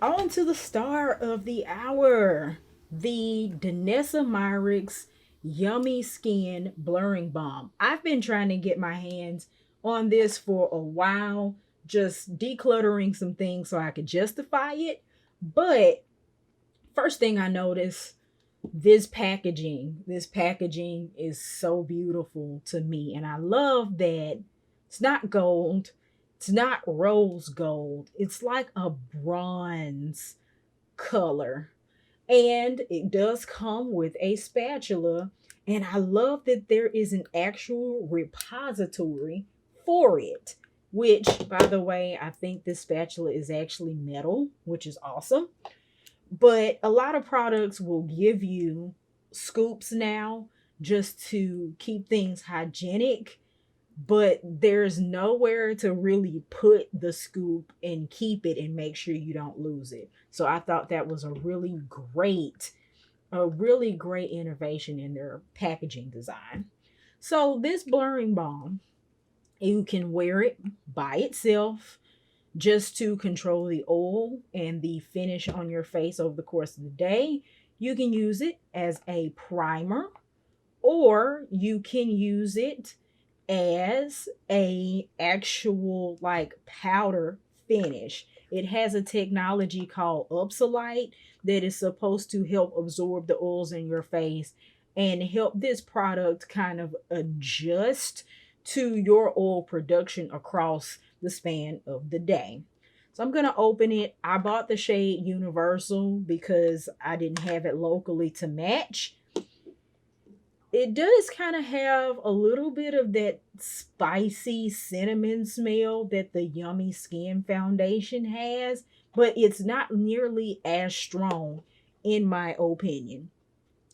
On to the star of the hour, the Danessa Myricks Yummy Skin Blurring Balm. I've been trying to get my hands on this for a while, just decluttering some things so I could justify it. But first thing I noticed, this packaging is so beautiful to me, and I love that it's not gold, it's not rose gold, it's like a bronze color, and it does come with a spatula. And I love that there is an actual repository for it, which, by the way, I think this spatula is actually metal, which is awesome. But a lot of products will give you scoops now just to keep things hygienic, but there's nowhere to really put the scoop and keep it and make sure you don't lose it. So I thought that was a really great innovation in their packaging design. So this blurring balm, you can wear it by itself just to control the oil and the finish on your face over the course of the day. You can use it as a primer, or you can use it as a actual like powder finish. It has a technology called Upsolite that is supposed to help absorb the oils in your face and help this product kind of adjust to your oil production across the span of the day. So I'm going to open it. I bought the shade Universal because I didn't have it locally to match. It does kind of have a little bit of that spicy cinnamon smell that the Yummy Skin Foundation has, but it's not nearly as strong, in my opinion.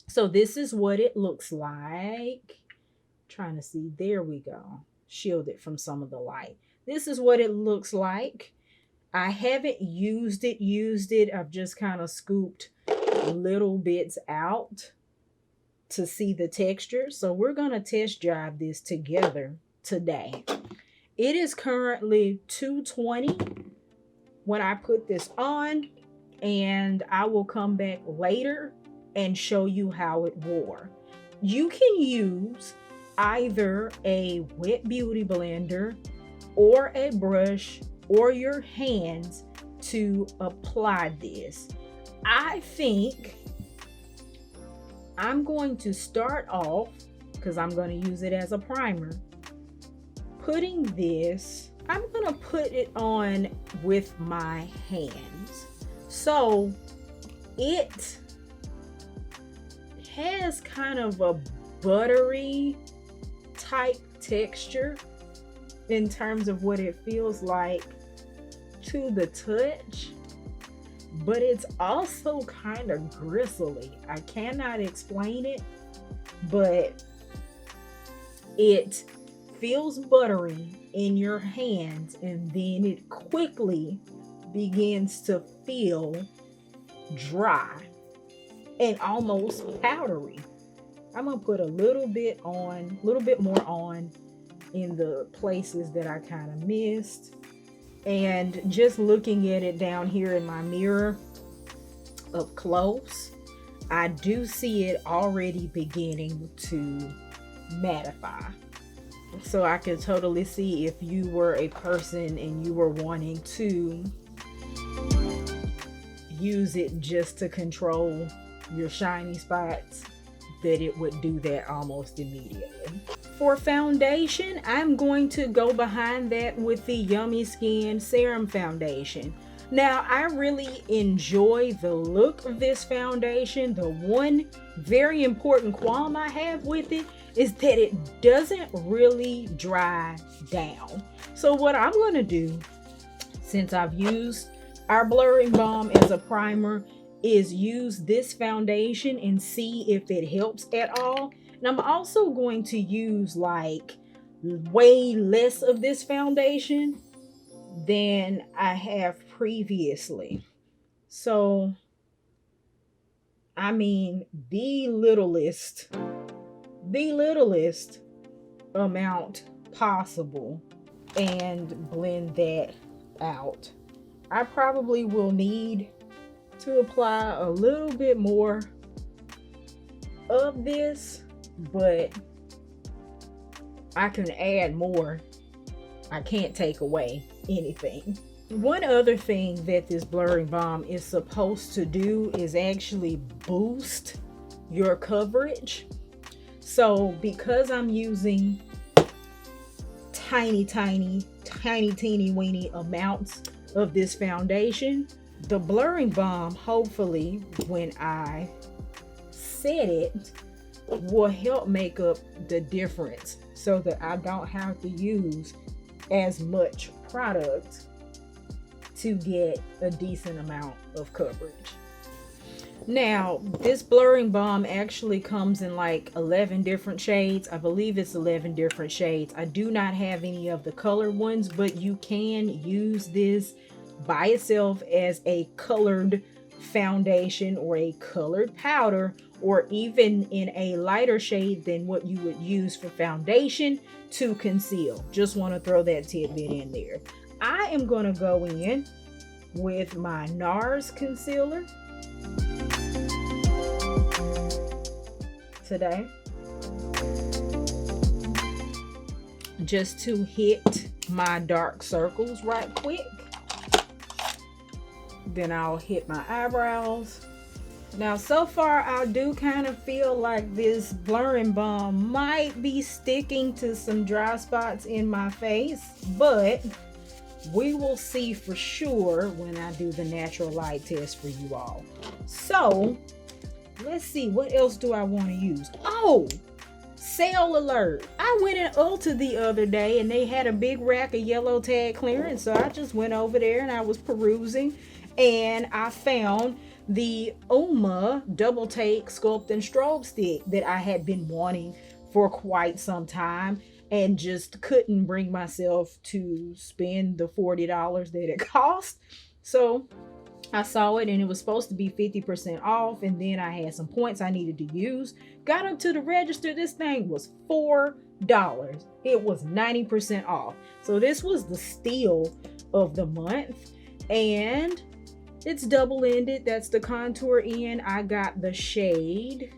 So this is what it looks like. Trying to see, there we go. Shield it from some of the light. This is what it looks like. I haven't used it. I've just kind of scooped little bits out to see the texture. So we're going to test drive this together today. It is currently 220 when I put this on, and I will come back later and show you how it wore. You can use either a wet beauty blender or a brush or your hands to apply this. I think I'm going to start off, because I'm going to use it as a primer, putting this, I'm going to put it on with my hands. So it has kind of a buttery type texture in terms of what it feels like to the touch, but it's also kind of gristly. I cannot explain it, but it feels buttery in your hands, and then it quickly begins to feel dry and almost powdery. I'm gonna put a little bit more on in the places that I kind of missed. And just looking at it down here in my mirror up close, I do see it already beginning to mattify. So I can totally see if you were a person and you were wanting to use it just to control your shiny spots, that it would do that almost immediately. For foundation, I'm going to go behind that with the Yummy Skin Serum Foundation. Now, I really enjoy the look of this foundation. The one very important qualm I have with it is that it doesn't really dry down. So what I'm going to do, since I've used our blurring balm as a primer, is use this foundation and see if it helps at all. And I'm also going to use like way less of this foundation than I have previously. So, I mean, the littlest amount possible, and blend that out. I probably will need to apply a little bit more of this, but I can add more. I can't take away anything. One other thing that this blurring balm is supposed to do is actually boost your coverage. So because I'm using tiny teeny weeny amounts of this foundation, the blurring balm, hopefully when I set it, will help make up the difference so that I don't have to use as much product to get a decent amount of coverage. Now, this blurring balm actually comes in like 11 different shades. I believe it's 11 different shades. I do not have any of the colored ones, but you can use this by itself as a colored foundation or a colored powder, or even in a lighter shade than what you would use for foundation to conceal. Just want to throw that tidbit in there. I am going to go in with my NARS concealer today, just to hit my dark circles right quick. Then I'll hit my eyebrows. Now, so far, I do kind of feel like this blurring balm might be sticking to some dry spots in my face, but we will see for sure when I do the natural light test for you all. So, let's see, what else do I want to use? Oh, sale alert. I went in Ulta the other day and they had a big rack of yellow tag clearance, so I just went over there and I was perusing, and I found the Uma Double Take Sculpt and Strobe Stick that I had been wanting for quite some time and just couldn't bring myself to spend the $40 that it cost. So I saw it and it was supposed to be 50% off, and then I had some points I needed to use. Got up to the register, this thing was $4. It was 90% off. So this was the steal of the month, and it's double-ended. That's the contour end. I got the shade,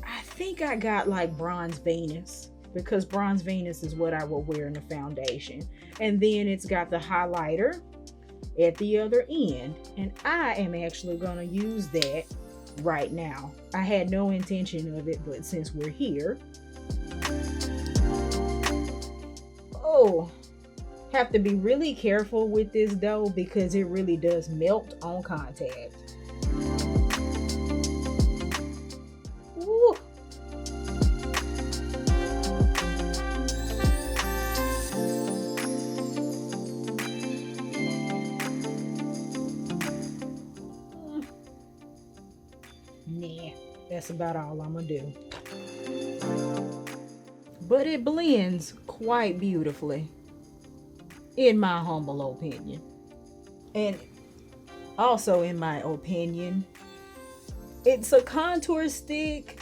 I think I got like Bronze Venus, because Bronze Venus is what I will wear in the foundation. And then it's got the highlighter at the other end, and I am actually going to use that right now. I had no intention of it, but since we're here, oh, have to be really careful with this though, because it really does melt on contact. Ooh. Nah, that's about all I'm gonna do. But it blends quite beautifully, in my humble opinion. And also, in my opinion, it's a contour stick,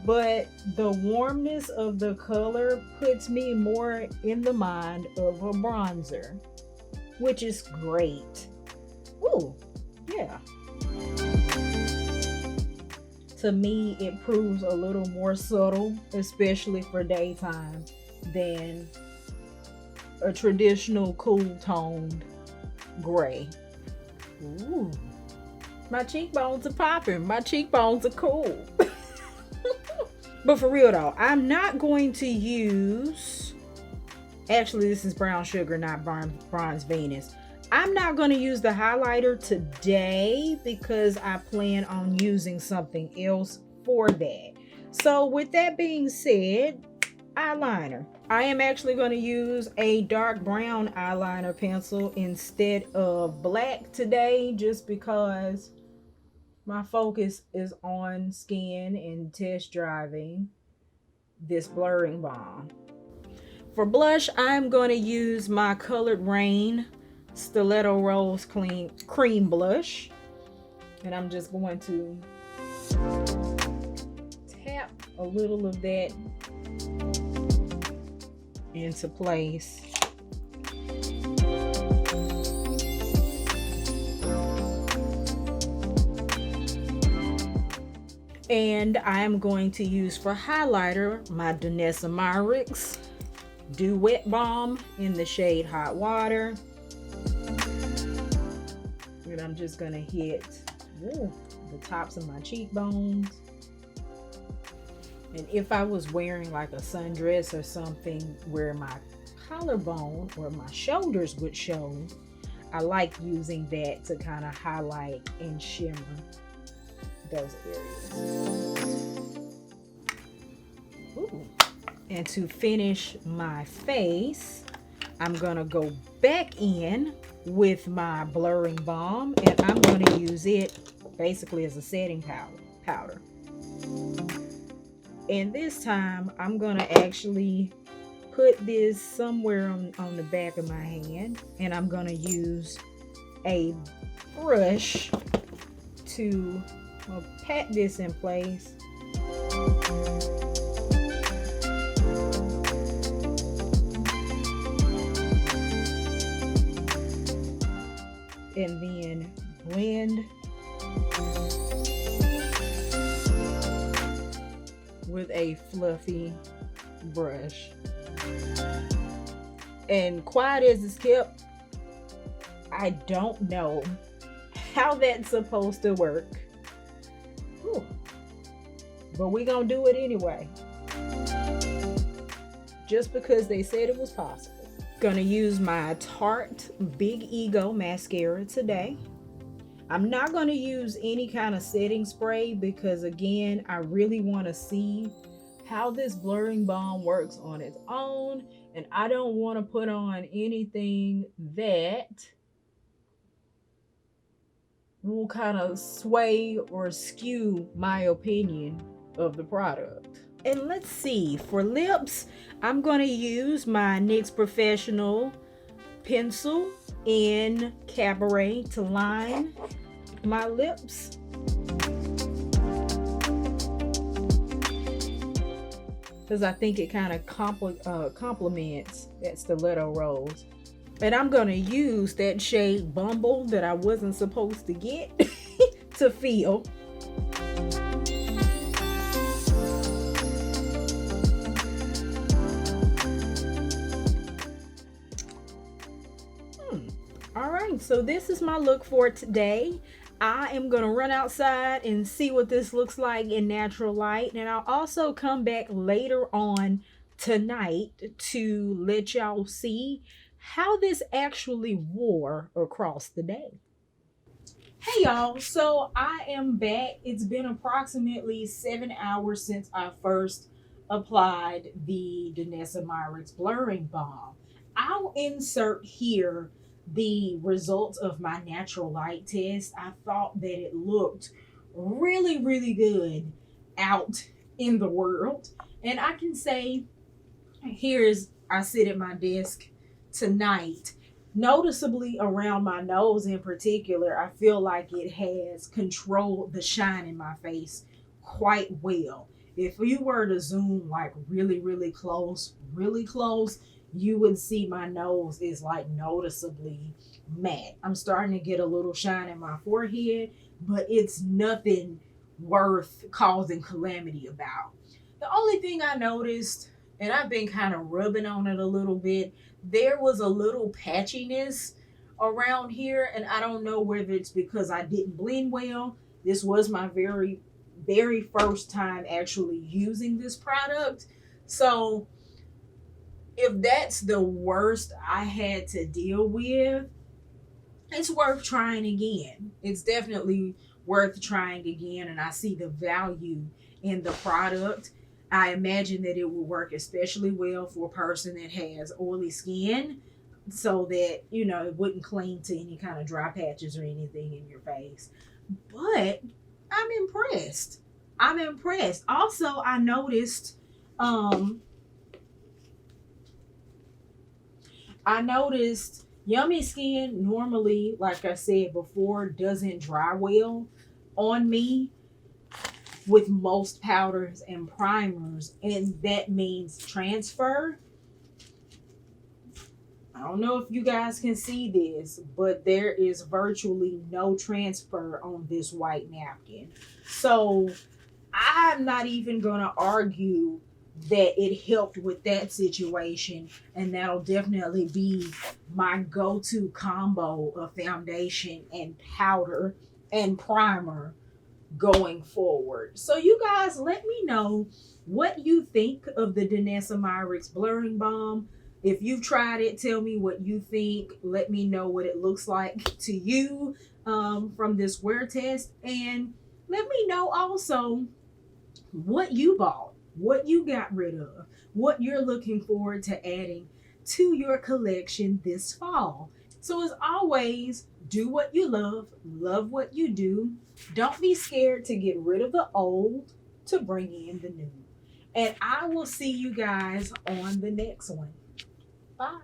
but the warmness of the color puts me more in the mind of a bronzer, which is great. Ooh, yeah. To me, it proves a little more subtle, especially for daytime, than a traditional cool toned gray. Ooh, my cheekbones are popping. My cheekbones are cool. But for real though, I'm not going to use, actually this is brown sugar, not Bronze Venus. I'm not going to use the highlighter today because I plan on using something else for that. So with that being said, eyeliner. I am actually going to use a dark brown eyeliner pencil instead of black today, just because my focus is on skin and test driving this blurring balm. For blush, I'm going to use my Colored Rain Stiletto Rose Cream Blush, and I'm just going to tap a little of that into place. And I am going to use for highlighter my Danessa Myricks Dew Wet Balm in the shade Hot Water. And I'm just gonna hit the tops of my cheekbones. And if I was wearing like a sundress or something where my collarbone or my shoulders would show, I like using that to kind of highlight and shimmer those areas. Ooh. And to finish my face, I'm gonna go back in with my blurring balm, and I'm gonna use it basically as a setting powder. And this time I'm gonna actually put this somewhere on the back of my hand, and I'm gonna use a brush to pat this in place. And then blend with a fluffy brush. And quiet as it's kept, I don't know how that's supposed to work. Whew. But we're gonna do it anyway, just because they said it was possible. Gonna use my Tarte Big Ego mascara today. I'm not gonna use any kind of setting spray because, again, I really want to see how this blurring balm works on its own, and I don't want to put on anything that will kind of sway or skew my opinion of the product. And let's see, for lips, I'm going to use my NYX Professional pencil in Cabaret to line my lips. Because I think it kind of complements that stiletto rose. And I'm going to use that shade Bumble that I wasn't supposed to get to feel. All right, so this is my look for today. I am going to run outside and see what this looks like in natural light. And I'll also come back later on tonight to let y'all see how this actually wore across the day. Hey y'all, so I am back. It's been approximately 7 hours since I first applied the Danessa Myricks Blurring Balm. I'll insert here the results of my natural light test. I thought that it looked really, really good out in the world. And I can say, here's, I sit at my desk tonight. Noticeably around my nose in particular, I feel like it has controlled the shine in my face quite well. If you were to zoom like really, really close, you would see my nose is like noticeably matte. I'm starting to get a little shine in my forehead, but it's nothing worth causing calamity about. The only thing I noticed, and I've been kind of rubbing on it a little bit, there was a little patchiness around here, and I don't know whether it's because I didn't blend well. This was my very, very first time actually using this product. So if that's the worst I had to deal with, it's worth trying again. It's definitely worth trying again, and I see the value in the product. I imagine that it will work especially well for a person that has oily skin, so that, you know, it wouldn't cling to any kind of dry patches or anything in your face. But I'm impressed. Also, I noticed Yummy Skin normally, like I said before, doesn't dry well on me with most powders and primers, and that means transfer. I don't know if you guys can see this, but there is virtually no transfer on this white napkin. So I'm not even going to argue that it helped with that situation, and that'll definitely be my go-to combo of foundation and powder and primer going forward. So you guys, let me know what you think of the Danessa Myricks blurring balm. If you've tried it, tell me what you think. Let me know what it looks like to you from this wear test, and let me know also what you bought, what you got rid of, what you're looking forward to adding to your collection this fall. So, as always, do what you love what you do. Don't be scared to get rid of the old to bring in the new. And I will see you guys on the next one. Bye.